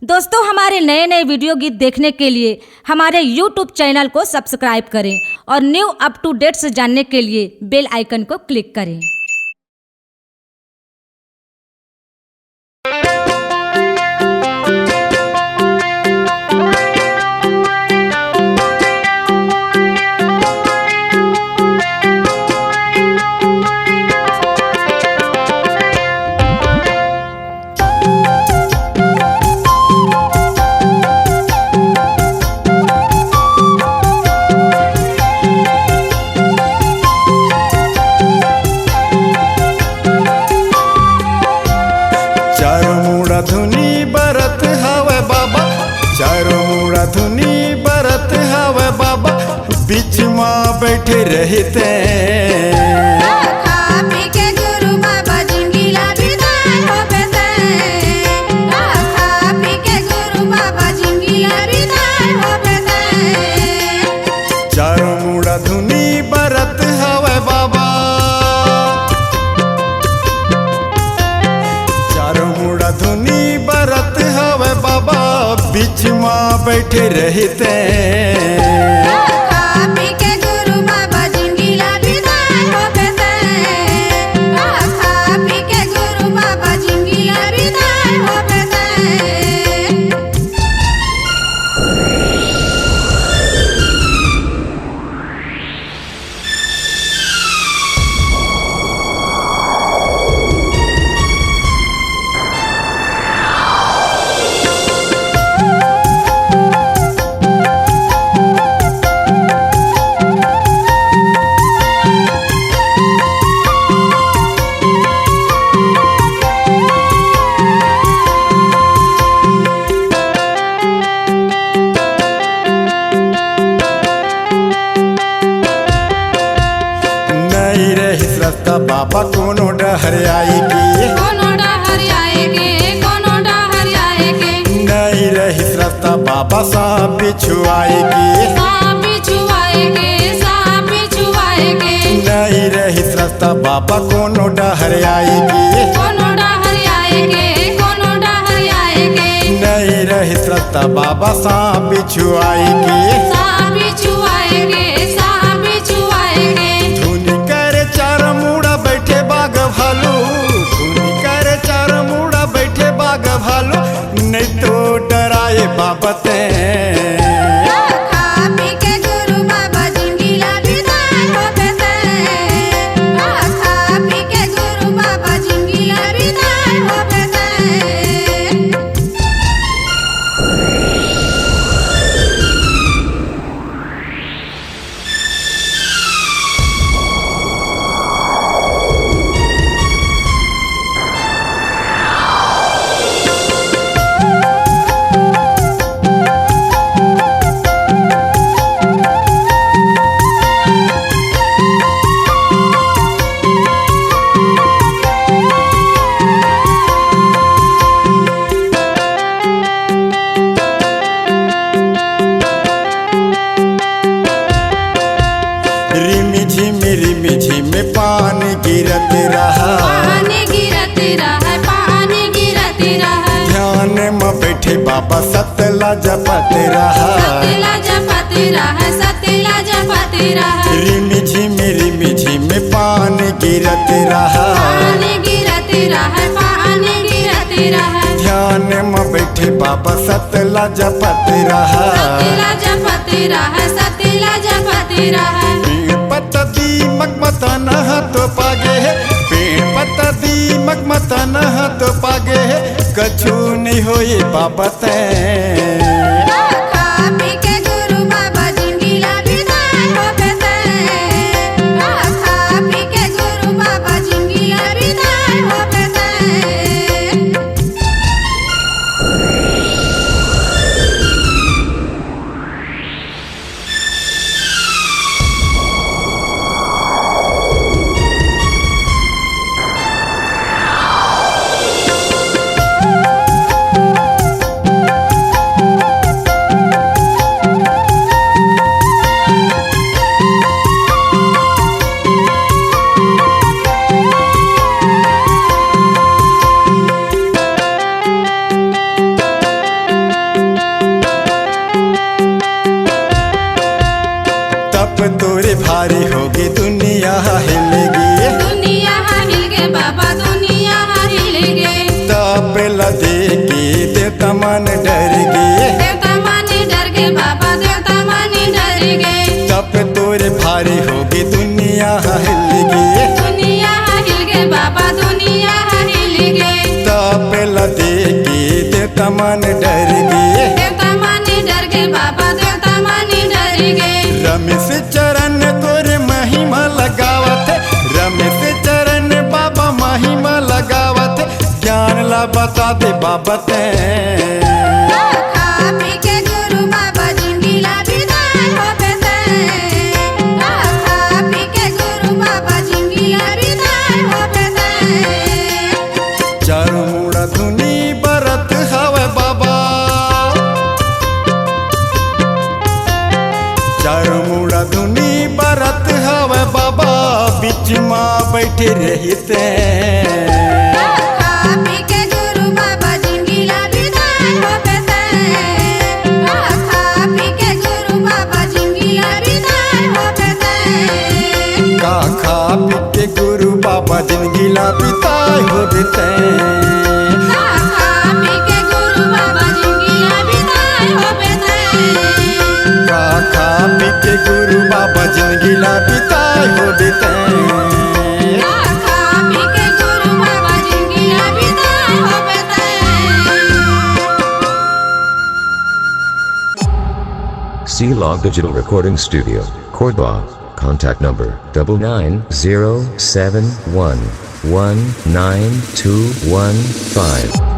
दोस्तों, हमारे नए नए वीडियो गीत देखने के लिए हमारे YouTube चैनल को सब्सक्राइब करें और न्यू अप टू डेट्स जानने के लिए बेल आइकन को क्लिक करें। धुनी बरत हवे बाबा, चारों मुड़ा धुनी बरत हवे बाबा, बीच माँ बैठे रहते चारों मुड़ा धुनी बरत हवे बाबा, चारों मुड़ा धुनी बरत हवे बाबा, बीच माँ बैठे रहते रास्ता बाबा कोनो डहर आएगी, कोनो डहर आएगे, कोनो डहर आएगे। नहीं रही रास्ता बाबा सांप बिच्छू आएगी, सांप बिच्छू आएगे, सांप बिच्छू आएगे। नहीं रही रास्ता बाबा कोनो डहर आएगी, कोनो डहर आएगे, कोनो डहर आएगे। नहीं रही रास्ता बाबा सांप बिच्छू आएगी, सांप बिच्छू आएगे, सांप बिच्छू आएगे। धुनी करे चार मुड़ा बैठे बाग भालू, धुनी करे चार मुड़ा बैठे बाग भालू, नहीं तो डराए बाबते रिमी झिमी पानी गिरत रहा, पानी गिरत रहा, पानी गिरत रहा। ध्यान में बैठे बाबा सतला जपत रहा, सतला जपत रहा, सतला जपत रहा। रिमी झिमी पानी गिरत रहा, पानी गिरत रहा, पानी गिरत रहा। ध्यान में बैठे बाबा सतला जपत रहा, सतला जपत रहा, सतला जपत रहा। पत्ता दीमक मतन तो पागे है, पेड़ पत्ता दीमक मतन तो पागे है, कछु नहीं होए बाबा ते तोरे भारी होगी दुनिया हिलेगी दुनिया हिल गे बाबा दुनिया हिल गे तपेला देखी देवता मन डर गे देवता माने डर गे बाबा देवता माने डर गे तप तोरे भारी होगी दुनिया हिलेगी दुनिया हिल गे बाबा दुनिया हिल गे तपेला देखी देवता मन डर गे देवता माने डर गे बाबा देवता माने डर गे रमेश चरण तोरे महिमा लगावत रमेश चरण बाबा महिमा लगावत ज्ञान ला बता दे बाबा ते खा पी के गुरु बाबा जिंदगी ला विदाई हो बेते खा पी के गुरु बाबा जिंदगी ला विदाई हो बेते चारों मुड़ा धुनी बरत हवे बाबा चारों मुड़ा धुनी बरत हवे बाबा बीच माँ बैठे रहते खा पी के गुरु बाबा जिंदगी ला विदाई हो बेते खा पी के गुरु बाबा जिंदगी ला विदाई हो बेते का खा पी के गुरु बाबा जिंदगी ला बिताए हो देते खा पी के गुरु बाबा जिंदगी ला विदाई हो बेते का खा पी के गुरु बाबा जिंदगी ला बिताए हो देते खा पी के गुरु बाबा जिंदगी ला विदाई हो बेते C-Log Digital Recording Studio, Cordoba. Contact number 99071192115.